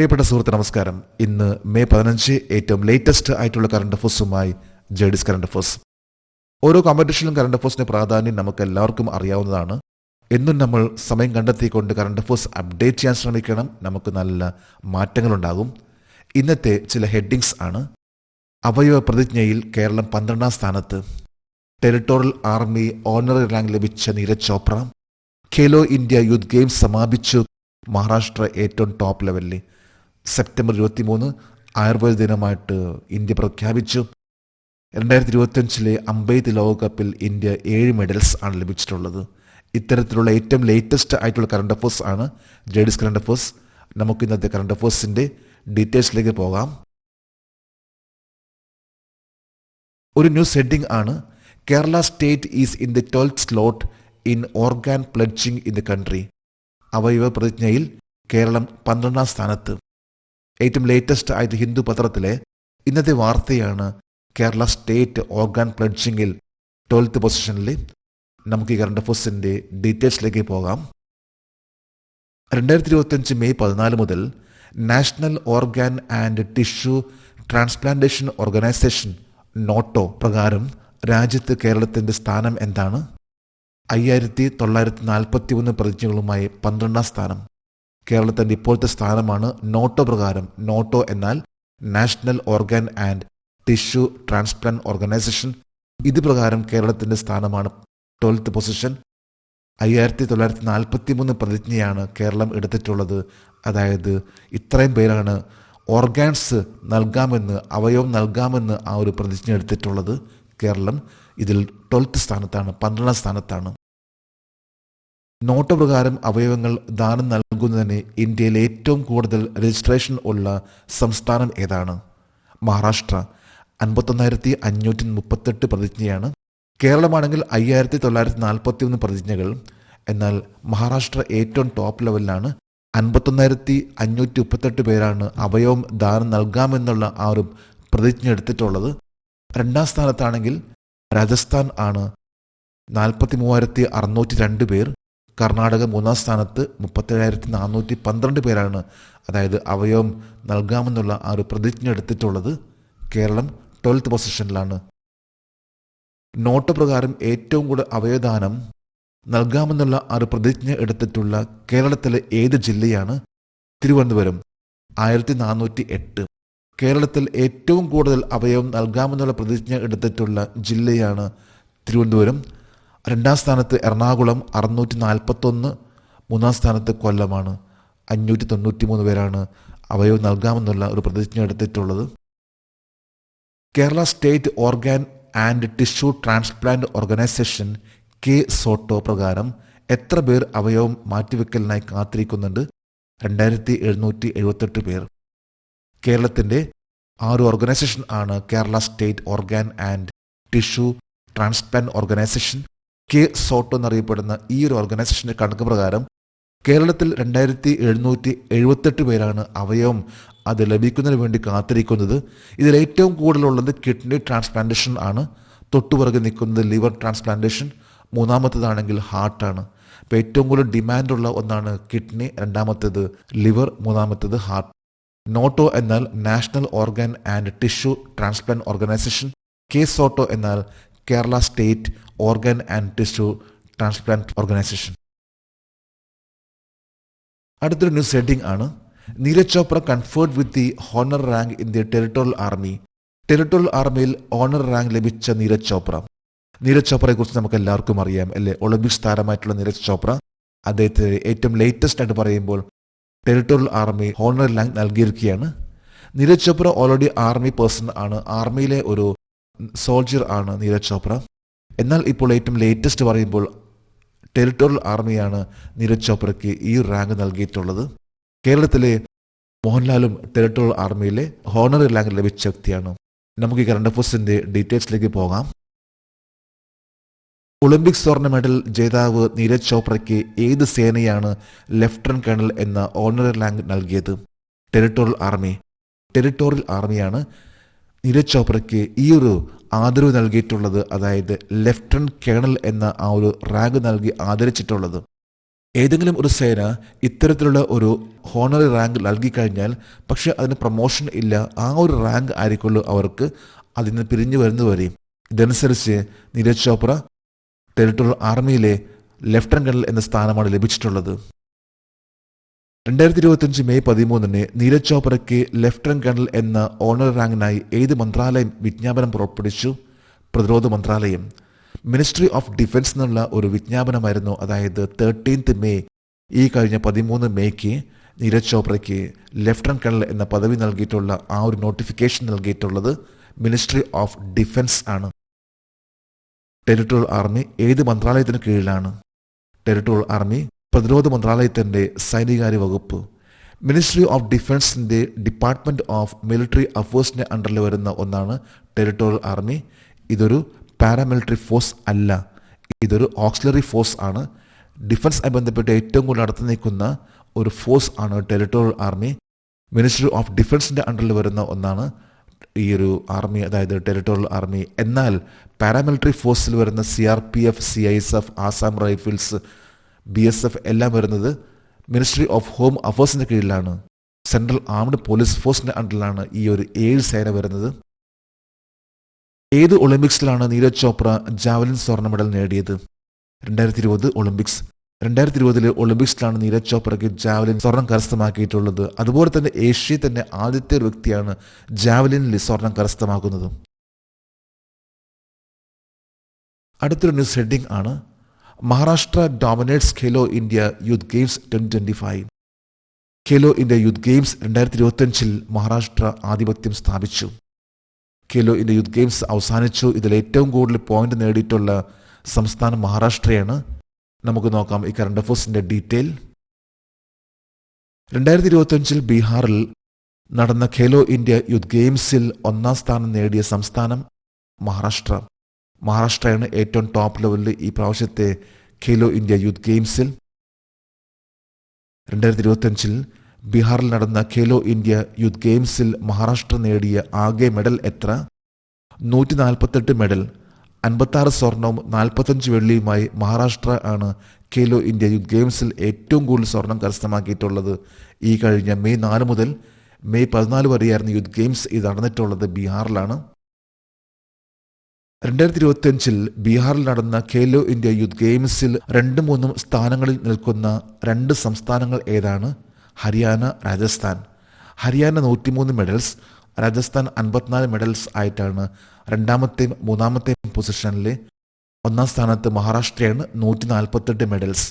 പ്രിയപ്പെട്ട സുഹൃത്ത് നമസ്കാരം. ഇന്ന് മെയ് 15 ഏറ്റവും ലേറ്റസ്റ്റ് ആയിട്ടുള്ള കറണ്ട് അഫേഴ്സുമായി ജെഡിസ് കറണ്ട് അഫേഴ്സ്. ഓരോ കോമ്പറ്റീഷനിലും കറണ്ട് അഫേഴ്സിന്റെ പ്രാധാന്യം നമുക്ക് എല്ലാവർക്കും അറിയാവുന്നതാണ്. എന്നും നമ്മൾ സമയം കണ്ടെത്തിക്കൊണ്ട് കറണ്ട് അഫേഴ്സ് അപ്ഡേറ്റ് ചെയ്യാൻ ശ്രമിക്കണം. നമുക്ക് നല്ല മാറ്റങ്ങളുണ്ടാകും. ഇന്നത്തെ ചില ഹെഡിങ്സ് ആണ്. അവയവ പ്രതിജ്ഞയിൽ കേരളം 12ാം സ്ഥാനത്ത്. ടെറിട്ടോറിയൽ ആർമി ഓണററി റാങ്ക് ലഭിച്ച Neeraj Chopra. Khelo India youth games സമാപിച്ചു. മഹാരാഷ്ട്ര ഏറ്റവും ടോപ്പ് ലെവലിൽ. സെപ്റ്റംബർ 23 ആയുർവേദ ദിനമായിട്ട് ഇന്ത്യ പ്രഖ്യാപിച്ചു. 2025 അമ്പെയ്ത്ത് ലോകകപ്പിൽ ഇന്ത്യ 7 മെഡൽസ് ആണ് ലഭിച്ചിട്ടുള്ളത്. ഇത്തരത്തിലുള്ള ഏറ്റവും ലേറ്റസ്റ്റ് ആയിട്ടുള്ള കറണ്ട് അഫേഴ്സ് ആണ് ജെഡിസ് കറണ്ട് അഫേഴ്സ്. നമുക്ക് ഇന്നത്തെ കറണ്ട് അഫേഴ്സിന്റെ ഡീറ്റെയിൽസിലേക്ക് പോകാം. ഒരു ന്യൂസ് ഹെഡിംഗ് ആണ്. Kerala state is in the 12th slot in organ pledging in the country. അവയവ പ്രതിജ്ഞയിൽ കേരളം 12ാം സ്ഥാനത്ത്. ഏറ്റവും ലേറ്റസ്റ്റ് ആയിട്ട് ഹിന്ദു പത്രത്തിലെ ഇന്നത്തെ വാർത്തയാണ്. കേരള സ്റ്റേറ്റ് ഓർഗാൻ പ്ലഡ്ജിങ്ങിൽ 12th പൊസിഷനിൽ. നമുക്ക് ഈ കറണ്ട് അഫേഴ്സിന്റെ ഡീറ്റെയിൽസിലേക്ക് പോകാം. 2025 മെയ് 14 മുതൽ national organ and tissue transplantation organisation NOTTO പ്രകാരം രാജ്യത്ത് കേരളത്തിന്റെ സ്ഥാനം എന്താണ്? 5941 പ്രതിജ്ഞകളുമായി 12ാം സ്ഥാനം. കേരളത്തിന്റെ ഇപ്പോഴത്തെ സ്ഥാനമാണ് നോട്ടോ പ്രകാരം. നോട്ടോ എന്നാൽ national organ and tissue transplant organisation. ഇത് പ്രകാരം കേരളത്തിന്റെ സ്ഥാനമാണ് 12th പൊസിഷൻ. 5943 പ്രതിജ്ഞയാണ് കേരളം എടുത്തിട്ടുള്ളത്. അതായത് ഇത്രയും പേരാണ് ഓർഗാൻസ് നൽകാമെന്ന്, അവയവം നൽകാമെന്ന് ആ ഒരു പ്രതിജ്ഞ എടുത്തിട്ടുള്ളത്. കേരളം ഇതിൽ 12th സ്ഥാനത്താണ്, 12ാം സ്ഥാനത്താണ്. നോട്ട് പ്രകാരം അവയവങ്ങൾ ദാനം നൽകുന്നതിന് ഇന്ത്യയിൽ ഏറ്റവും കൂടുതൽ രജിസ്ട്രേഷൻ ഉള്ള സംസ്ഥാനം ഏതാണ്? മഹാരാഷ്ട്ര. 51,538 പ്രതിജ്ഞയാണ്. കേരളമാണെങ്കിൽ 5,941 പ്രതിജ്ഞകൾ. എന്നാൽ മഹാരാഷ്ട്ര ഏറ്റവും ടോപ്പ് ലെവലിലാണ്. 51,538 പേരാണ് അവയവം ദാനം നൽകാമെന്നുള്ള ആ ഒരു പ്രതിജ്ഞ എടുത്തിട്ടുള്ളത്. 2ാം സ്ഥാനത്താണെങ്കിൽ രാജസ്ഥാൻ ആണ്. 43,602 പേർ. കർണാടക 3ാം സ്ഥാനത്ത് 37,412 പേരാണ് അതായത് അവയവം നൽകാമെന്നുള്ള ആ ഒരു പ്രതിജ്ഞ എടുത്തിട്ടുള്ളത്. കേരളം 12th പൊസിഷനിലാണ്. നോട്ട് പ്രകാരം ഏറ്റവും കൂടുതൽ അവയവദാനം നൽകാമെന്നുള്ള ആ ഒരു പ്രതിജ്ഞ എടുത്തിട്ടുള്ള കേരളത്തിലെ ഏത് ജില്ലയാണ്? തിരുവനന്തപുരം. 1408. കേരളത്തിൽ ഏറ്റവും കൂടുതൽ അവയവം നൽകാമെന്നുള്ള പ്രതിജ്ഞ എടുത്തിട്ടുള്ള ജില്ലയാണ് തിരുവനന്തപുരം. 2ാം സ്ഥാനത്ത് എറണാകുളം 641. 3ാം സ്ഥാനത്ത് കൊല്ലമാണ്. 593 പേരാണ് അവയവം നൽകാമെന്നുള്ള ഒരു പ്രതിജ്ഞ എടുത്തിട്ടുള്ളത്. Kerala state organ and tissue transplant organisation Soto പ്രകാരം എത്ര പേർ അവയവം മാറ്റിവെക്കലിനായി കാത്തിരിക്കുന്നുണ്ട്? 2778 പേർ. കേരളത്തിന്റെ ആ ഒരു ഓർഗനൈസേഷൻ ആണ് Kerala state organ and tissue transplant organisation. Soto എന്നറിയപ്പെടുന്ന ഈ ഒരു ഓർഗനൈസേഷന്റെ കണക്ക് പ്രകാരം കേരളത്തിൽ 2778 പേരാണ് അവയവം അത് ലഭിക്കുന്നതിന് വേണ്ടി കാത്തിരിക്കുന്നത്. ഇതിൽ ഏറ്റവും കൂടുതലുള്ളത് കിഡ്നി ട്രാൻസ്പ്ലാന്റേഷൻ ആണ്. തൊട്ടുപുറകെ നിൽക്കുന്നത് ലിവർ ട്രാൻസ്പ്ലാന്റേഷൻ. 3ാമത്തേതാണെങ്കിൽ ഹാർട്ടാണ്. അപ്പോൾ ഏറ്റവും കൂടുതൽ ഡിമാൻഡുള്ള ഒന്നാണ് കിഡ്നി, 2ാമത്തേത് ലിവർ, 3ാമത്തേത് ഹാർട്ട്. നോട്ടോ എന്നാൽ national organ and tissue transplant organisation. SOTTO എന്നാൽ Kerala state organ and tissue transplant organisation. അടുത്തൊരു ന്യൂസ് ഹെഡിംഗ് ആണ്. Neeraj Chopra conferred with the honour rank in the territorial army. Territorial ആർമിയിൽ ഓണർ റാങ്ക് ലഭിച്ച നീരജ് ചോപ്ര. നീരജ് ചോപ്രയെ കുറിച്ച് നമുക്ക് എല്ലാവർക്കും അറിയാം അല്ലേ? ഒളിമ്പിക്സ് താരമായിട്ടുള്ള നീരജ് ചോപ്ര. അദ്ദേഹത്തെ ഏറ്റവും ലേറ്റസ്റ്റ് ആയിട്ട് പറയുമ്പോൾ ടെറിട്ടോറിയൽ ആർമി ഹോണർ റാങ്ക് നൽകിയിരിക്കുകയാണ്. Neeraj Chopra already army person ആണ്. ആർമിയിലെ ഒരു സോൾജിയർ ആണ് നീരജ് ചോപ്ര. എന്നാൽ ഇപ്പോൾ ഏറ്റവും ലേറ്റസ്റ്റ് പറയുമ്പോൾ ടെറിട്ടോറിയൽ ആർമിയാണ് നീരജ് ചോപ്രയ്ക്ക് ഈ റാങ്ക് നൽകിയിട്ടുള്ളത്. കേരളത്തിലെ മോഹൻലാലും ടെറിട്ടോറിയൽ ആർമിയിലെ ഹോണറി റാങ്ക് ലഭിച്ച വ്യക്തിയാണ്. നമുക്ക് ഈ കറണ്ട് അഫേഴ്സിന്റെ ഡീറ്റെയിൽസിലേക്ക് പോകാം. ഒളിമ്പിക്സ് സ്വർണ്ണ മെഡൽ ജേതാവ് നീരജ് ചോപ്രയ്ക്ക് ഏത് സേനയാണ് ലെഫ്റ്റനന്റ് കേണൽ എന്ന ഓണറി റാങ്ക് നൽകിയത്? Territorial army. ടെറിട്ടോറിയൽ ആർമിയാണ് നീരജ് ചോപ്രയ്ക്ക് ഈ ഒരു ആദരവ് നൽകിയിട്ടുള്ളത്. അതായത് ലെഫ്റ്റനന്റ് കേണൽ എന്ന ആ ഒരു റാങ്ക് നൽകി ആദരിച്ചിട്ടുള്ളത്. ഏതെങ്കിലും ഒരു സേന ഇത്തരത്തിലുള്ള ഒരു ഹോണറി റാങ്ക് നൽകിക്കഴിഞ്ഞാൽ പക്ഷെ അതിന് പ്രൊമോഷൻ ഇല്ല, ആ ഒരു റാങ്ക് ആയിരിക്കുള്ളൂ അവർക്ക് അതിൽ നിന്ന് പിരിഞ്ഞു വരുന്നതുവരെയും. ഇതനുസരിച്ച് നീരജ് ചോപ്ര ടെറിട്ടോറിയൽ ആർമിയിലെ ലെഫ്റ്റനന്റ് കേണൽ എന്ന സ്ഥാനമാണ് ലഭിച്ചിട്ടുള്ളത്. 2025 മെയ് 13 നീരജ് ചോപ്രയ്ക്ക് ലെഫ്റ്റനന്റ് കേണൽ എന്ന ഓണർ റാങ്കിനായി ഏത് മന്ത്രാലയം വിജ്ഞാപനം പുറപ്പെടുവിച്ചു? പ്രതിരോധ മന്ത്രാലയം. മിനിസ്ട്രി ഓഫ് ഡിഫൻസ് എന്നുള്ള ഒരു വിജ്ഞാപനമായിരുന്നു. അതായത് 13 മെയ്, ഈ കഴിഞ്ഞ 13 മെയ്ക്ക് നീരജ് ചോപ്രയ്ക്ക് ലെഫ്റ്റനന്റ് കേണൽ എന്ന പദവി നൽകിയിട്ടുള്ള ആ ഒരു നോട്ടിഫിക്കേഷൻ നൽകിയിട്ടുള്ളത് മിനിസ്ട്രി ഓഫ് ഡിഫൻസ് ആണ്. ടെറിട്ടോറിയൽ ആർമി ഏത് മന്ത്രാലയത്തിന് കീഴിലാണ്? ടെറിട്ടോറിയൽ ആർമി പ്രതിരോധ മന്ത്രാലയത്തിന്റെ സൈനികാര്യ വകുപ്പ്. മിനിസ്ട്രി ഓഫ് ഡിഫൻസിന്റെ ഡിപ്പാർട്ട്മെന്റ് ഓഫ് മിലിറ്ററി അഫയേഴ്സിന്റെ അണ്ടറിൽ വരുന്ന ഒന്നാണ് ടെറിട്ടോറിയൽ ആർമി. ഇതൊരു പാരാമിലിറ്ററി ഫോഴ്സ് അല്ല, ഇതൊരു ഓക്സിലറി ഫോഴ്സ് ആണ്. ഡിഫൻസുമായി ബന്ധപ്പെട്ട് ഏറ്റവും കൂടുതൽ നടത്തി നീക്കുന്ന ഒരു ഫോഴ്സ് ആണ് ടെറിട്ടോറിയൽ ആർമി. മിനിസ്ട്രി ഓഫ് ഡിഫൻസിന്റെ അണ്ടറിൽ വരുന്ന ഒന്നാണ് ഈ ഒരു ആർമി, അതായത് ടെറിട്ടോറിയൽ ആർമി. എന്നാൽ പാരാമിലിറ്ററി ഫോഴ്സിൽ വരുന്ന CRPF, CISF, Assam rifles, BSF എല്ലാം വരുന്നത് മിനിസ്ട്രി ഓഫ് ഹോം അഫയേഴ്സിന്റെ കീഴിലാണ്. സെൻട്രൽ ആംഡ് പോലീസ് ഫോഴ്സിന്റെ അണ്ടറിലാണ് ഈ ഒരു 7 സേന വരുന്നത്. ഏത് ഒളിമ്പിക്സിലാണ് നീരജ് ചോപ്ര ജാവലിൻ സ്വർണ്ണ മെഡൽ നേടിയത്? 2020 ഒളിമ്പിക്സ്. 2020 ഒളിമ്പിക്സിലാണ് നീരജ് ചോപ്രയ്ക്ക് ജാവലിൻ സ്വർണം കരസ്ഥമാക്കിയിട്ടുള്ളത്. അതുപോലെ തന്നെ ഏഷ്യയിൽ തന്നെ ആദ്യത്തെ ഒരു വ്യക്തിയാണ് ജാവലിനിൽ സ്വർണം കരസ്ഥമാക്കുന്നത്. അടുത്തൊരു ന്യൂസ് ഹെഡിംഗ് ആണ് Maharashtra dominates Khelo India youth games 2025. Khelo India youth games 2025 Maharashtra ആധിപത്യം സ്ഥാപിച്ചു. ഖേലോ ഇന്ത്യ യൂത്ത് ഗെയിംസ് അവസാനിച്ചു. ഇതിൽ ഏറ്റവും കൂടുതൽ പോയിന്റ് നേടിയിട്ടുള്ള സംസ്ഥാനം മഹാരാഷ്ട്രയാണ്. നമുക്ക് നോക്കാം ഈ കറണ്ട് അഫയേഴ്സിന്റെ ഡീറ്റെയിൽ. 2025 ബീഹാറിൽ നടന്ന ഖേലോ ഇന്ത്യ യൂത്ത് ഗെയിംസിൽ 1ാം സ്ഥാനം നേടിയ സംസ്ഥാനം മഹാരാഷ്ട്ര. മഹാരാഷ്ട്രയാണ് ഏറ്റവും ടോപ്പ് ലെവലിൽ ഈ പ്രാവശ്യത്തെ ഖേലോ ഇന്ത്യ യൂത്ത് ഗെയിംസിൽ. 2025 ബീഹാറിൽ നടന്ന ഖേലോ ഇന്ത്യ യൂത്ത് ഗെയിംസിൽ മഹാരാഷ്ട്ര നേടിയ ആകെ മെഡൽ എത്ര? 148 മെഡൽ. 56 സ്വർണവും 45 വെള്ളിയുമായി മഹാരാഷ്ട്ര ആണ് ഖേലോ ഇന്ത്യ യൂത്ത് ഗെയിംസിൽ ഏറ്റവും കൂടുതൽ സ്വർണം കരസ്ഥമാക്കിയിട്ടുള്ളത്. ഈ കഴിഞ്ഞ മെയ് 4 മുതൽ മെയ് 14 വരെയായിരുന്നു യൂത്ത് ഗെയിംസ്. ഇത് നടന്നിട്ടുള്ളത് ബീഹാറിലാണ്. 2025 ബീഹാറിൽ നടന്ന ഖേലോ ഇന്ത്യ യൂത്ത് ഗെയിംസിൽ 2-3 സ്ഥാനങ്ങളിൽ നിൽക്കുന്ന 2 സംസ്ഥാനങ്ങൾ ഏതാണ്? ഹരിയാന, രാജസ്ഥാൻ. ഹരിയാന 103 മെഡൽസ്, രാജസ്ഥാൻ 54 മെഡൽസ് ആയിട്ടാണ് 2ാമത്തെയും 3ാമത്തെയും പൊസിഷനിൽ. 1ാം സ്ഥാനത്ത് മഹാരാഷ്ട്രയാണ് 148 മെഡൽസ്.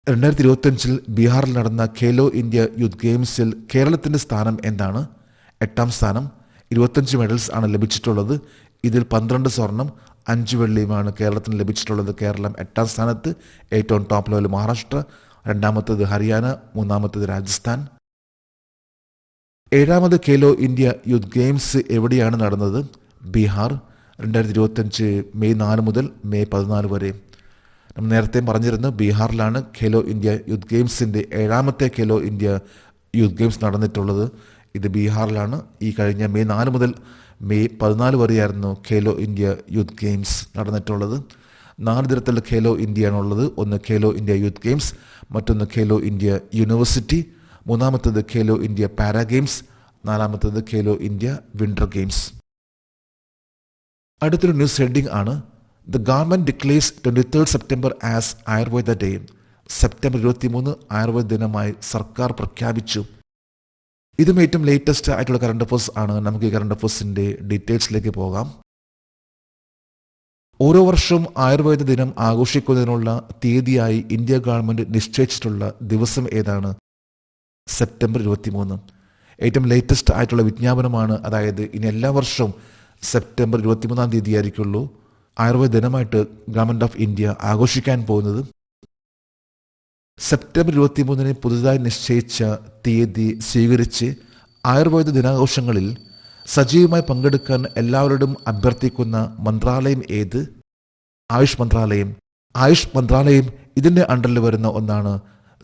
2025 ബീഹാറിൽ നടന്ന ഖേലോ ഇന്ത്യ യൂത്ത് ഗെയിംസിൽ കേരളത്തിന്റെ സ്ഥാനം എന്താണ്? 8ാം സ്ഥാനം. 25 മെഡൽസ് ആണ് ലഭിച്ചിട്ടുള്ളത്. ഇതിൽ 12 സ്വർണം 5 വെള്ളിയുമാണ് കേരളത്തിന് ലഭിച്ചിട്ടുള്ളത്. കേരളം 8ാം സ്ഥാനത്ത്. ഏറ്റവും ടോപ്പ് ലെവൽ മഹാരാഷ്ട്ര, 2ാമത്തേത് ഹരിയാന, 3ാമത്തേത് രാജസ്ഥാൻ. 7ാമത് ഖേലോ ഇന്ത്യ യൂത്ത് ഗെയിംസ് എവിടെയാണ് നടന്നത്? ബീഹാർ. 2025 മെയ് 4 മുതൽ മെയ് 14 വരെ. നമ്മൾ നേരത്തെ പറഞ്ഞിരുന്നു ബീഹാറിലാണ് ഖേലോ ഇന്ത്യ യൂത്ത് ഗെയിംസിന്റെ 7ാമത്തെ ഖേലോ ഇന്ത്യ യൂത്ത് ഗെയിംസ് നടന്നിട്ടുള്ളത്. ഇത് ബീഹാറിലാണ്. ഈ കഴിഞ്ഞ മെയ് 4 മുതൽ മെയ് 14 വരെയായിരുന്നു ഖേലോ ഇന്ത്യ യൂത്ത് ഗെയിംസ് നടന്നിട്ടുള്ളത്. 4 തരത്തിലുള്ള ഖേലോ ഇന്ത്യയാണുള്ളത്. ഒന്ന് ഖേലോ ഇന്ത്യ യൂത്ത് ഗെയിംസ്, മറ്റൊന്ന് ഖേലോ ഇന്ത്യ യൂണിവേഴ്സിറ്റി, 3ാമത്തേത് ഖേലോ ഇന്ത്യ പാരാ ഗെയിംസ്, 4ാമത്തേത് ഖേലോ ഇന്ത്യ വിന്റർ ഗെയിംസ്. അടുത്തൊരു ന്യൂസ് ഹെഡിംഗ് ആണ് the government declares 23 September as Ayurveda day. September 23 Ayurveda ദിനമായി സർക്കാർ പ്രഖ്യാപിച്ചു. ഇതും ഏറ്റവും ലേറ്റസ്റ്റ് ആയിട്ടുള്ള കറണ്ട് അഫയേഴ്സ് ആണ്. നമുക്ക് ഈ കറണ്ട് അഫയേഴ്സിന്റെ ഡീറ്റെയിൽസിലേക്ക് പോകാം. ഓരോ വർഷവും ആയുർവേദ ദിനം ആഘോഷിക്കുന്നതിനുള്ള തീയതിയായി ഇന്ത്യ ഗവൺമെന്റ് നിശ്ചയിച്ചിട്ടുള്ള ദിവസം ഏതാണ്? സെപ്റ്റംബർ 23. ഏറ്റവും ലേറ്റസ്റ്റ് ആയിട്ടുള്ള വിജ്ഞാപനമാണ്. അതായത് ഇനി എല്ലാ വർഷവും സെപ്റ്റംബർ 23 തീയതി ആയിരിക്കുള്ളൂ ആയുർവേദ ദിനമായിട്ട് ഗവൺമെന്റ് ഓഫ് ഇന്ത്യ ആഘോഷിക്കാൻ പോകുന്നത്. സെപ്റ്റംബർ 23 പുതുതായി നിശ്ചയിച്ച തീയതി സ്വീകരിച്ച് ആയുർവേദ ദിനാഘോഷങ്ങളിൽ സജീവമായി പങ്കെടുക്കാൻ എല്ലാവരോടും അഭ്യർത്ഥിക്കുന്ന മന്ത്രാലയം ഏത്? ആയുഷ് മന്ത്രാലയം. ആയുഷ് മന്ത്രാലയം ഇതിന്റെ അണ്ടറിൽ വരുന്ന ഒന്നാണ്.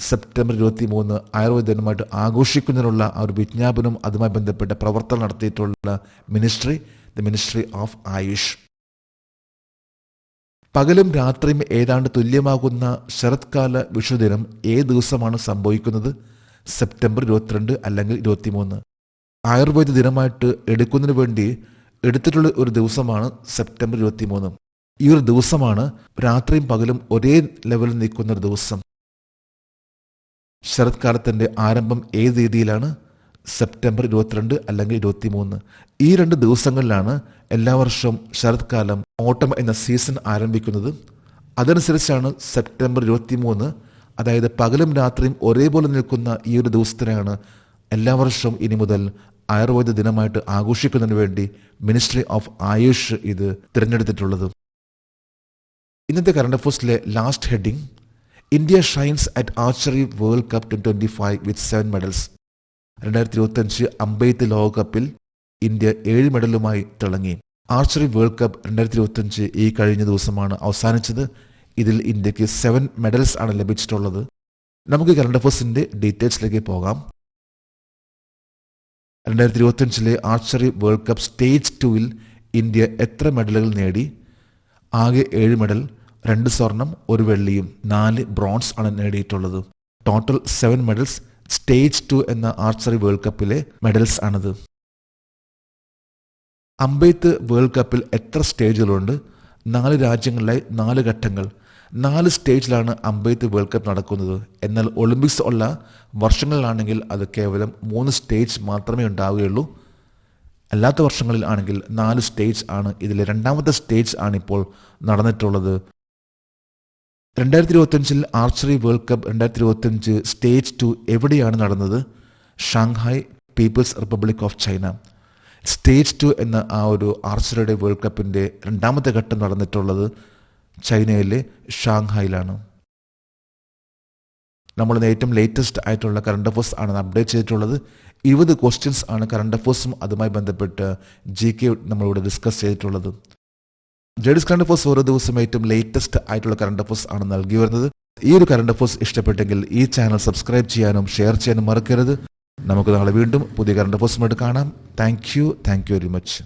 സെപ്റ്റംബർ 23 ആയുർവേദ ദിനമായിട്ട് ആഘോഷിക്കുന്നതിനുള്ള ആ ഒരു വിജ്ഞാപനം, അതുമായി ബന്ധപ്പെട്ട പ്രവർത്തനം നടത്തിയിട്ടുള്ള ministry, the ministry of Ayush. പകലും രാത്രിയും ഏതാണ്ട് തുല്യമാകുന്ന ശരത്കാല വിഷുദിനം ഏത് ദിവസമാണ് സംഭവിക്കുന്നത്? സെപ്റ്റംബർ 22 അല്ലെങ്കിൽ 23. ആയുർവേദ ദിനമായിട്ട് എടുക്കുന്നതിന് വേണ്ടി എടുത്തിട്ടുള്ള ഒരു ദിവസമാണ് സെപ്റ്റംബർ 23. ഈ ഒരു ദിവസമാണ് രാത്രിയും പകലും ഒരേ ലെവലിൽ നിൽക്കുന്ന ഒരു ദിവസം. ശരത്കാലത്തിന്റെ ആരംഭം ഏത് രീതിയിലാണ്? സെപ്റ്റംബർ 22 അല്ലെങ്കിൽ 23. ഈ 2 ദിവസങ്ങളിലാണ് എല്ലാ വർഷവും ശരത്കാലം, ഓട്ടം എന്ന സീസൺ ആരംഭിക്കുന്നത്. അതനുസരിച്ചാണ് സെപ്റ്റംബർ 23, അതായത് പകലും രാത്രിയും ഒരേപോലെ നിൽക്കുന്ന ഈ ഒരു ദിവസത്തിനാണ് എല്ലാ വർഷവും ഇനി മുതൽ ആയുർവേദ ദിനമായിട്ട് ആഘോഷിക്കുന്നതിന് വേണ്ടി മിനിസ്ട്രി ഓഫ് ആയുഷ് ഇത് തിരഞ്ഞെടുത്തിട്ടുള്ളത്. ഇന്നത്തെ കറണ്ട് അഫയേഴ്സിലെ last heading: India shines at archery world cup 2025 with 7 medals. 2025 അമ്പെയ്ത്ത് ലോകകപ്പിൽ ഇന്ത്യ 7 മെഡലുമായി തിളങ്ങി. ആർച്ചറി വേൾഡ് കപ്പ് 2025 ഈ കഴിഞ്ഞ ദിവസമാണ് അവസാനിച്ചത്. ഇതിൽ ഇന്ത്യക്ക് 7 മെഡൽസ് ആണ് ലഭിച്ചിട്ടുള്ളത്. നമുക്ക് കറണ്ട് അഫയേഴ്സിന്റെ ഡീറ്റെയിൽസിലേക്ക് പോകാം. 2025 ആർച്ചറി വേൾഡ് കപ്പ് സ്റ്റേജ് 2-ൽ ഇന്ത്യ എത്ര മെഡലുകൾ നേടി? ആകെ 7 മെഡൽ, 2 സ്വർണം, 1 വെള്ളിയും 4 ബ്രോൺസ് ആണ് നേടിയിട്ടുള്ളത്. ടോട്ടൽ 7 മെഡൽസ് സ്റ്റേജ് 2 എന്ന ആർച്ചറി വേൾഡ് കപ്പിലെ മെഡൽസ് ആണത്. അമ്പെയ്ത്ത് വേൾഡ് കപ്പിൽ എത്ര സ്റ്റേജുകളുണ്ട്? 4 രാജ്യങ്ങളിലായി 4 ഘട്ടങ്ങൾ. 4 സ്റ്റേജിലാണ് അമ്പെയ്ത്ത് വേൾഡ് കപ്പ് നടക്കുന്നത്. എന്നാൽ ഒളിമ്പിക്സ് ഉള്ള വർഷങ്ങളിലാണെങ്കിൽ അത് കേവലം 3 സ്റ്റേജ് മാത്രമേ ഉണ്ടാവുകയുള്ളൂ. അല്ലാത്ത വർഷങ്ങളിൽ ആണെങ്കിൽ 4 സ്റ്റേജ് ആണ്. ഇതിലെ 2ാമത്തെ സ്റ്റേജ് ആണിപ്പോൾ നടന്നിട്ടുള്ളത്. 2025 ആർച്ചറി വേൾഡ് കപ്പ് 2025 സ്റ്റേജ് 2 എവിടെയാണ് നടന്നത്? Shanghai, People's Republic of China. Stage 2 എന്ന ആ ഒരു ആർച്ചറിയുടെ വേൾഡ് കപ്പിന്റെ 2ാമത്തെ ഘട്ടം നടന്നിട്ടുള്ളത് ചൈനയിലെ ഷാങ്ഹായിലാണ്. നമ്മൾ ഏറ്റവും ലേറ്റസ്റ്റ് ആയിട്ടുള്ള കറണ്ട് അഫയേഴ്സ് ആണ് അപ്ഡേറ്റ് ചെയ്തിട്ടുള്ളത്. 20 ക്വസ്റ്റ്യൻസ് ആണ് കറണ്ട് അഫയേഴ്സും അതുമായി ബന്ധപ്പെട്ട് GK നമ്മളിവിടെ ഡിസ്കസ് ചെയ്തിട്ടുള്ളത്. ജെഡിസ് കറണ്ട് അഫയേഴ്സ് ഓരോ ദിവസവും ഏറ്റവും ലേറ്റസ്റ്റ് ആയിട്ടുള്ള കറണ്ട് അഫയേഴ്സ് ആണ് നൽകി വരുന്നത്. ഈ ഒരു കറണ്ട് അഫയേഴ്സ് ഇഷ്ടപ്പെട്ടെങ്കിൽ ഈ ചാനൽ സബ്സ്ക്രൈബ് ചെയ്യാനും ഷെയർ ചെയ്യാനും മറക്കരുത്. നമുക്ക് നാളെ വീണ്ടും പുതിയ കറണ്ട് അഫയേഴ്സുമായിട്ട് കാണാം. Thank you very much.